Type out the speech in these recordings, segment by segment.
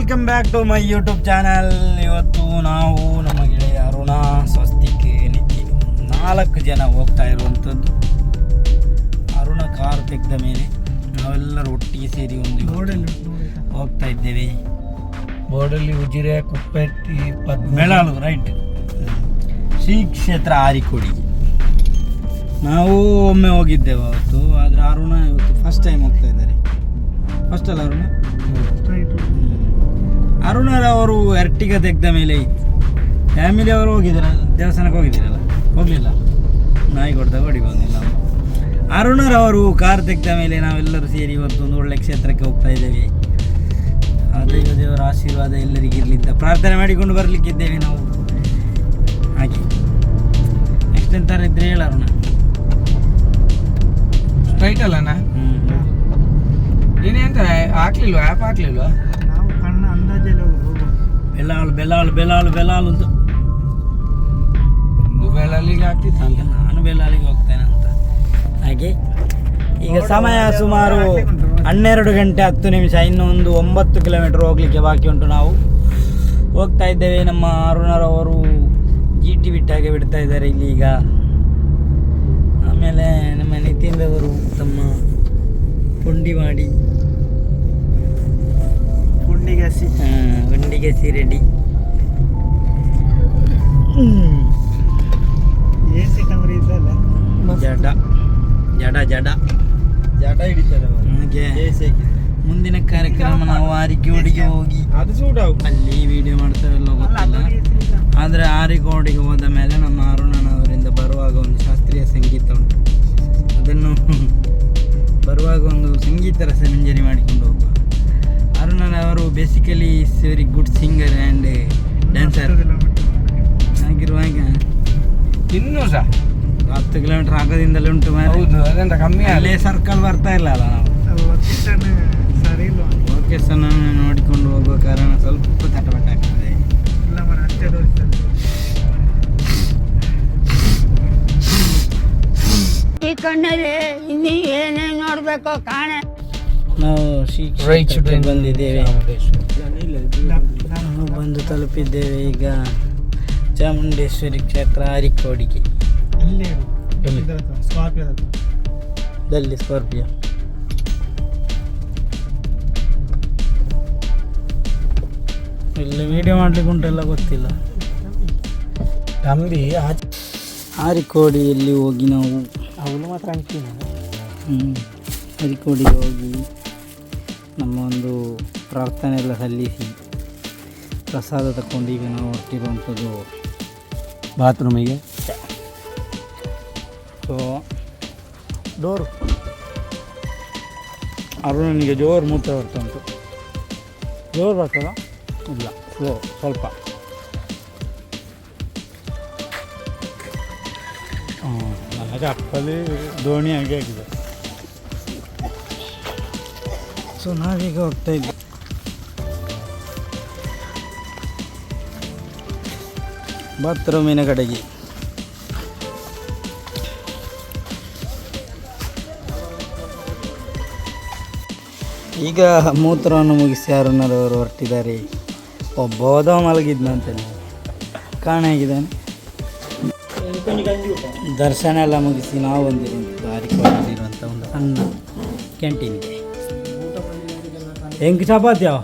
Welcome back to my YouTube channel. ಇವತ್ತು ನಾವು ನಮ್ಮ ಗೆಳೆಯ ಅರುಣ, ಸ್ವಸ್ತಿಕ್, ನಿಖಿಲ್ 4 ಜನ ಹೋಗ್ತಾ ಇರುವಂಥದ್ದು. ಅರುಣ ಕಾರ್ ತೆಗೆದ ಮೇಲೆ ನಾವೆಲ್ಲರೂ ಒಟ್ಟಿಗೆ ಸೇರಿ ಒಂದು ಹೋಗ್ತಾ ಇದ್ದೇವೆ. ಬೋರ್ಡಲ್ಲಿ ಉಜಿರೆ, ಕುಪ್ಪೆಟ್ಟಿ, ಬೆಳಾಲು ರೈಟ್, ಶ್ರೀ ಕ್ಷೇತ್ರ ಆರಿಕೋಡಿ. ನಾವು ಒಮ್ಮೆ ಹೋಗಿದ್ದೇವೆ ಅವತ್ತು, ಆದರೆ ಅರುಣ ಇವತ್ತು ಫಸ್ಟ್ ಟೈಮ್ ಹೋಗ್ತಾ ಇದ್ದಾರೆ. ಫಸ್ಟ್ ಅಲ್ಲ ಅರುಣ? ಅರುಣರವರು ಎರ್ಟಿಗ ತೆಗೆದ ಮೇಲೆ ಇತ್ತು. ಫ್ಯಾಮಿಲಿ ಅವರು ಹೋಗಿದ್ದೀರ, ದೇವಸ್ಥಾನಕ್ಕೆ ಹೋಗಿದ್ದೀರಲ್ಲ? ಹೋಗಲಿಲ್ಲ, ನಾಯಿ ಕೊಡ್ದಾಗ ಹೊಡಿ ಬಂದಿಲ್ಲ. ಅರುಣರವರು ಕಾರ್ ತೆಗೆದ ಮೇಲೆ ನಾವೆಲ್ಲರೂ ಸೇರಿ ಇವತ್ತು ಒಂದು ಒಳ್ಳೆ ಕ್ಷೇತ್ರಕ್ಕೆ ಹೋಗ್ತಾ ಇದ್ದೇವೆ. ದೈವ ದೇವರ ಆಶೀರ್ವಾದ ಎಲ್ಲರಿಗಿರಲಿ ಅಂತ ಪ್ರಾರ್ಥನೆ ಮಾಡಿಕೊಂಡು ಬರಲಿಕ್ಕಿದ್ದೇವೆ ನಾವು. ಹಾಗೆ ನೆಕ್ಸ್ಟ್ ಎಂತಾರು ಇದ್ರೆ ಹೇಳ ಅರುಣ. ಸ್ಟ್ರೈಟ್ ಅಲ್ಲಣ್ಣ? ನೀನೆಂತ ಹಾಕ್ಲಿಲ್ವಾ, ಆ್ಯಪ್ ಹಾಕ್ಲಿಲ್ವಾ? ನಾವು ಕಣ್ಣ ಅಂದಾಜಲ್ಲಿ ಬೆಲಾಳು ಬೆಲಾಳು ಬೆಲಾಳು ಬೆಲಾಳು ಅಂತ ಬೆಳಲಿಗೆ ಆಗ್ತಿತ್ತು ಅಂತ. ನಾನು ಬೆಲಾಳಿಗೆ ಹೋಗ್ತೇನೆ ಅಂತ. ಹಾಗೆ ಈಗ ಸಮಯ ಸುಮಾರು 12 ಗಂಟೆ 10 ನಿಮಿಷ. ಇನ್ನೂ ಒಂದು 9 ಕಿಲೋಮೀಟರ್ ಹೋಗಲಿಕ್ಕೆ ಬಾಕಿ ಉಂಟು. ನಾವು ಹೋಗ್ತಾ ಇದ್ದೇವೆ. ನಮ್ಮ ಅರುಣರವರು GT ಬಿಟ್ಟಾಗೆ ಬಿಡ್ತಾ ಇದ್ದಾರೆ ಇಲ್ಲಿ ಈಗ. ಆಮೇಲೆ ನಮ್ಮ ನಿತಿನ್ರವರು ತಮ್ಮ ಗುಂಡಿಗೆಸಿ ರೆಡಿ. ಜಡ ಜಡ ಜಡ ಜಡ ಹಿಡಿತಾರೆ ಹಾಗೆ. ಮುಂದಿನ ಕಾರ್ಯಕ್ರಮ ನಾವು ಆರಿಕೋಡಿಗೆ ಹೋಗಿ ಅದು ಸೂಟ್ ಅಲ್ಲಿ ವಿಡಿಯೋ ಮಾಡ್ತೇವೆಲ್ಲ ಗೊತ್ತಿಲ್ಲ. ಆದರೆ ಆರಿಕೋಡಿಗೆ ಹೋದ ಮೇಲೆ ನಮ್ಮ ಅರುಣನವರಿಂದ ಬರುವಾಗ ಒಂದು ಶಾಸ್ತ್ರೀಯ ಸಂಗೀತ ಉಂಟು, ಅದನ್ನು ಬರುವಾಗ ಒಂದು ಸಂಗೀತ ರಸಮಂಜರಿ ಮಾಡಿಕೊಂಡು ಹೋಗುವ. ಅರುಣನವರು basically is very good singer and dancer. ಹಾಗಿರುವಾಗ ಇನ್ನೂ ಸಹ 10 ಕಿಲೋಮೀಟರ್ ಆಗದಿಂದಲೇ ಉಂಟು. ಹೌದು, ಅದೆಂತ ಕಮ್ಮಿ ಅಲ್ಲೇ ಸರ್ಕಲ್ ಬರ್ತಾ ಇಲ್ಲ ಅಲ್ಲ ನಾವು. ಸರಿ ಇಲ್ಲ, ಲೊಕೇಶನ್ ನೋಡಿಕೊಂಡು ಹೋಗುವ ಕಾರಣ ಸ್ವಲ್ಪ ತಟಪಟ ಆಗ್ತದೆ. ಇಲ್ಲ ಮರ ಅಷ್ಟೇ ತೋರಿಸ್ತದೆ. ಈ ಕಣ್ಣಲ್ಲಿ ಇನ್ನೀ ಏನೇನು ನೋಡಬೇಕು ಕಾಣ. ನಾವು ಶ್ರೀ ಬಂದಿದ್ದೇವೆ. ನಾವು ಬಂದು ತಲುಪಿದ್ದೇವೆ ಈಗ ಚಾಮುಂಡೇಶ್ವರಿ ಕ್ಷೇತ್ರ ಆರಿಕೋಡಿಗೆ. ದಲ್ಲಿ ಸ್ಕಾರ್ಪಿಯೋ ಇಲ್ಲಿ ವಿಡಿಯೋ ಮಾಡ್ಲಿಕ್ಕೆ ಉಂಟೆಲ್ಲ ಗೊತ್ತಿಲ್ಲ. ತಂಬಿ ಆರಿಕೋಡಿಯಲ್ಲಿ ಹೋಗಿ ನಾವು ಅವನು ಮಾತ್ರ ಅಂತೀನಿ. ಆರಿಕೋಡಿಗೆ ಹೋಗಿ ನಮ್ಮ ಒಂದು ಪ್ರಾರ್ಥನೆ ಎಲ್ಲ ಸಲ್ಲಿಸಿ ಪ್ರಸಾದ ತಗೊಂಡು ಈಗ ನಾವು ಹೊರಟಿರುವಂಥದ್ದು ಬಾತ್ರೂಮಿಗೆ. ಸೊ ಡೋರ್ ಅರುಣನಿಗೆ ಜೋರು ಮೂತ್ರ ಬರ್ತಾ ಉಂಟು. ಜೋರು ಬರ್ತದ? ಇಲ್ಲ, ಸ್ಲೋ ಸ್ವಲ್ಪ. ನನ್ನ ಚಪ್ಪಲಿ ದೋಣಿ ಹಾಗೆ ಆಗಿದೆ. ಸೊ ನಾವೀಗ ಹೋಗ್ತಾ ಇದ್ವಿ ಬಾತ್ರೂಮಿನ ಕಡೆಗೆ. ಈಗ ಮೂತ್ರವನ್ನು ಮುಗಿಸಿ ಅರುಣರವರು ಹೊರಟಿದ್ದಾರೆ. ಒಬ್ಬ ಹೋದ ಮಲಗಿದ್ನಂತೆ, ಕಾಣ ಹೇಗಿದ್ದಾನೆ. ದರ್ಶನ ಎಲ್ಲ ಮುಗಿಸಿ ನಾವು ಬಂದಿರುವಂಥದ್ದು ಆರಿಕೋಡಿರುವಂಥ ಒಂದು ಸಣ್ಣ ಕ್ಯಾಂಟೀನ್ ಇದೆ. ಹೆಂಗೆ ಚಪಾತಿ ಯಾವ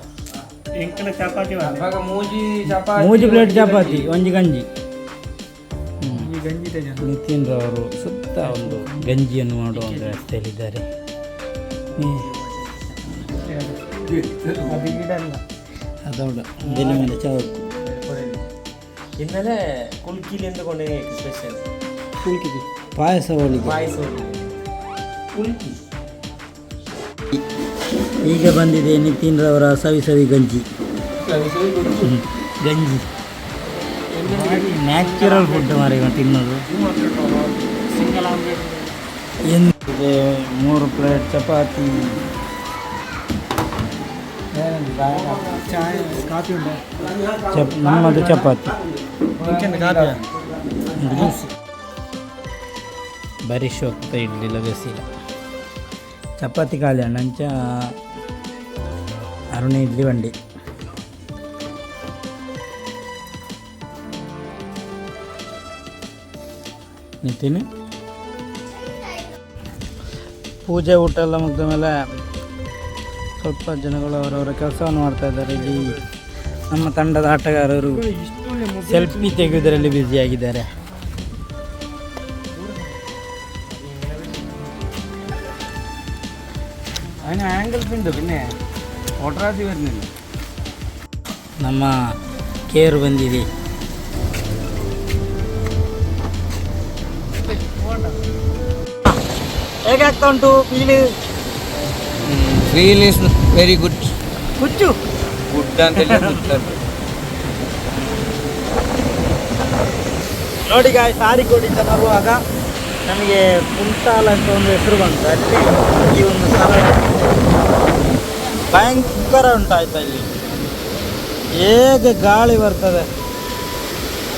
ಮೂಜಿ ಪ್ಲೇಟ್ ಚಪಾತಿ, ಒಂಜಿ ಗಂಜಿ. ನಿತಿನ್ರವರು ಸುತ್ತ ಒಂದು ಗಂಜಿಯನ್ನು ಮಾಡುವ ಒಂದು ವ್ಯವಸ್ಥೆಯಲ್ಲಿದ್ದಾರೆ. ಅದೌಡ ಬೆಲೆ ಮೇಲೆ ಚಾವಕ್ಕು ಇನ್ಮೇಲೆ ಕುಲ್ಕಿಲಿ ಎಂದುಕೊಂಡೆ ಸ್ಪೆಷಲ್ ಕುಲ್ಕಿ ಪಾಯಸ ಹೋಳಿಗೆ. ಕುಲ್ಕಿ ಈಗ ಬಂದಿದೆ ನಿತಿನ್ರವರ ಸವಿ ಗಂಜಿ. ಗಂಜಿ ನ್ಯಾಚುರಲ್ ಫುಡ್ ಮಾರಿ ತಿನ್ನೋದು. ಎಂದಿದೆ 3 ಪ್ಲೇಟ್ ಚಪಾತಿ. ನಮ್ಮದು ಚಪಾತಿ ಬರೀ ಶೋಕ್ತ ಇಡ್ಲಿಲ್ಲ, ಬೇಸಿಲ್ಲ. ಚಪಾತಿ ಖಾಲಿ ಅಣ್ಣಂಚ ಅರುಣ ಇಡ್ಲಿ ಬಂಡಿ. ನಿತಿನ್ ಪೂಜೆ ಊಟ ಎಲ್ಲ ಮುಗಿದ ಮೇಲೆ ಸ್ವಲ್ಪ ಜನಗಳು ಅವರವರ ಕೆಲಸವನ್ನು ಮಾಡ್ತಾ ಇದ್ದಾರೆ. ಇಲ್ಲಿ ನಮ್ಮ ತಂಡದ ಆಟಗಾರರು ಸೆಲ್ಫಿ ತೆಗೆಯುವುದರಲ್ಲಿ ಬ್ಯುಸಿಯಾಗಿದ್ದಾರೆ. ಆ್ಯಂಗಲ್ ಪಿಂಡು ಪಿನ್ನೆ ಒಟ್ರಾಸಿ ಬರ್ನಿಲ್ಲ. ನಮ್ಮ ಕೇರು ಬಂದಿದೆ. ಹೇಗಾಗ್ತಾ ಉಂಟು ಫೀಲ್ ಇಸ್ ವೆರಿ ಗುಡ್. ಹುಚ್ಚು ಗುಡ್ ಅಂತ ನೋಡಿ ಸಾರಿಕೋಡಿಂದ ಬರುವಾಗ ನಮಗೆ ಕುಂಟಾಲ ಅಂತ ಒಂದು ಹೆಸರು ಬಂತು. ಅಲ್ಲಿ ಈ ಒಂದು ಸ್ಥಳ ಭಯಂಕರ ಉಂಟಾಯ್ತಾ ಇಲ್ಲಿ. ಹೇಗೆ ಗಾಳಿ ಬರ್ತದೆ,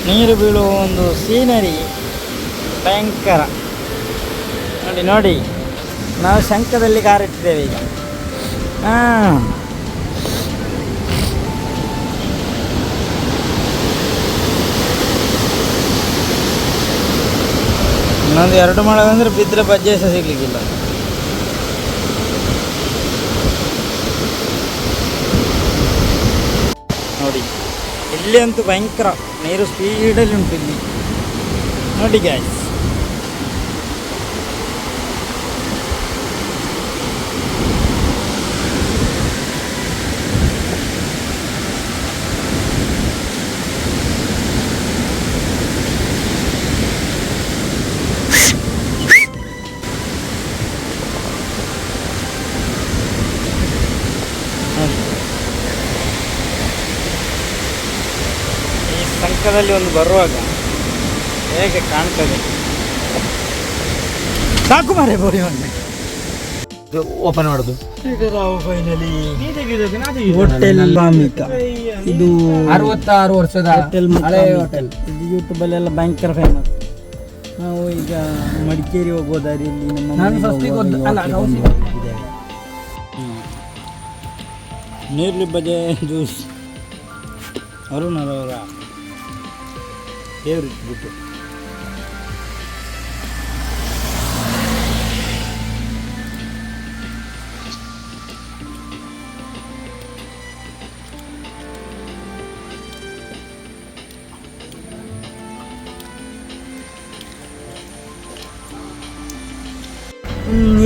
ನೀರು ಬೀಳುವ ಒಂದು ಸೀನರಿ ಭಯಂಕರ. ನೋಡಿ ನೋಡಿ, ನಾವು ಶಂಖದಲ್ಲಿ ಕಾರಿಟ್ಟಿದ್ದೇವೆ ಈಗ. ಇನ್ನೊಂದು 2 ಮಳೆ ಅಂದರೆ ಬಿದ್ದರೆ ಬಜ್ಜೆ ಸಹ ಸಿಗ್ಲಿಕ್ಕಿಲ್ಲ. ನೋಡಿ ಇಲ್ಲಿ ಅಂತೂ ಭಯಂಕರ ನೀರು ಸ್ಪೀಡಲ್ಲಿ ಉಂಟು ಇಲ್ಲಿ. ನೋಡಿ ಗ್ಯಾಸ್, ಶಂಖದಲ್ಲಿ ಒಂದು ಬರುವಾಗ ಹೇಗೆ ಕಾಣ್ತದೆ. ಸಾಕು ಮಾರೆ ಬೋರಿ ಒಂದು ಓಪನ್ ಮಾಡೋದು. ಈಗ ನಾವು ಫೈನಲಿ ಹೋಟೆಲ್ ಮಾಮಿಕ, ಇದು 66 ವರ್ಷದ ಹೋಟೆಲ್ ಹಳೆ ಹೋಟೆಲ್. ಇದು ಯೂಟ್ಯೂಬಲ್ಲೆಲ್ಲ ಭಯಂಕರ ಫೇಮಸ್. ನಾವು ಈಗ ಮಡಿಕೇರಿ ಹೋಗೋ ದಾರಿಯಲ್ಲಿ ನಮ್ಮ ನೀರ್ಲಿ ಬಜೆ ಜ್ಯೂಸ್ ಅರುಣರವರ ಫೇವ್ರೆಟ್ ಬಿಟ್ಟು.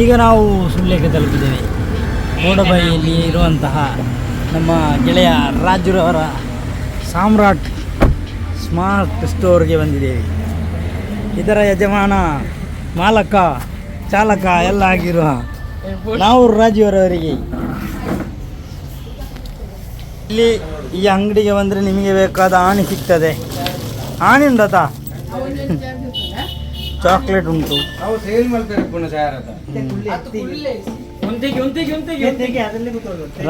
ಈಗ ನಾವು ಸುಳ್ಯಕ್ಕೆ ತಲುಪಿದ್ದೇವೆ. ಮೋಡಬಾಯಿಯಲ್ಲಿ ಇರುವಂತಹ ನಮ್ಮ ಗೆಳೆಯ ರಾಜುರವರ ಸಾಮ್ರಾಟ್ ಸ್ಮಾರ್ಟ್ ಸ್ಟೋರ್ಗೆ ಬಂದಿದ್ದೇವೆ. ಇದರ ಯಜಮಾನ, ಮಾಲಕ, ಚಾಲಕ ಎಲ್ಲ ಆಗಿರುವ ನಾವು ರಾಜುವರವರಿಗೆ. ಇಲ್ಲಿ ಈ ಅಂಗಡಿಗೆ ಬಂದರೆ ನಿಮಗೆ ಬೇಕಾದ ಆಣಿ ಸಿಗ್ತದೆ. ಆಣಿ ಉಂಟತ, ಚಾಕ್ಲೇಟ್ ಉಂಟು.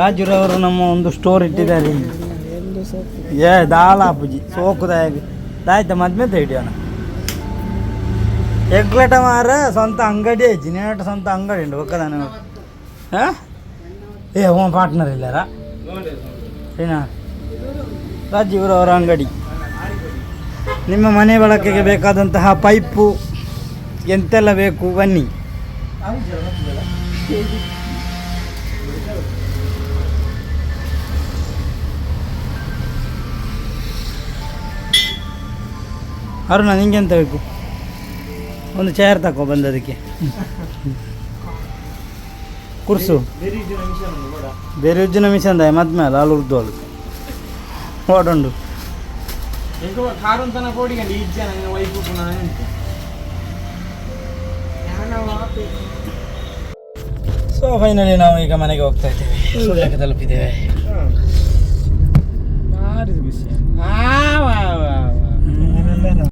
ರಾಜುರವರು ನಮ್ಮ ಒಂದು ಸ್ಟೋರ್ ಇಟ್ಟಿದ್ದಾರೆ. ದಾಳ ಪೂಜಿ ಸೋಕುದಾಯ ದಾಯ್ತ ಮದ್ಮೆತ ಹಿಡಿಯೋಣ. ಎಗ್ಲಟ ಮಾರ ಸ್ವಂತ ಅಂಗಡಿ ಐತಿ, ನೇಟ ಸ್ವಂತ ಅಂಗಡಿ ಉಂಟು ಒಕ್ಕದಾನ. ಪಾರ್ಟ್ನರ್ ಇಲ್ಲಾರ ಏನ ರಾಜೀವ್ರವರ ಅಂಗಡಿ. ನಿಮ್ಮ ಮನೆ ಬಳಕೆಗೆ ಬೇಕಾದಂತಹ ಪೈಪು ಎಂತೆಲ್ಲ ಬೇಕು ಬನ್ನಿ. ಅರುಣ ನಿಂಗೆ ಎಂತ ಬೇಕು? ಒಂದು ಚೇರ್ ತಗೋ ಬಂದದಕ್ಕೆ. ಕುರ್ಸು ಬೇರೆ ಉಜ್ಜಿನ ಮಿಷನ್ ಮದ್ಮೇಲೆ ಅಲ್ಲಿ ಉರ್ದೋಳು ಓಡೊಂಡು. ಸೊ ಫೈನಲಿ ನಾವು ಈಗ ಮನೆಗೆ ಹೋಗ್ತಾ ಇದ್ದೇವೆ. ಸುಳ್ಯಕ್ಕೆ ತಲುಪಿದ್ದೇವೆ. ಭಾರಿ ಬಿಸಿ.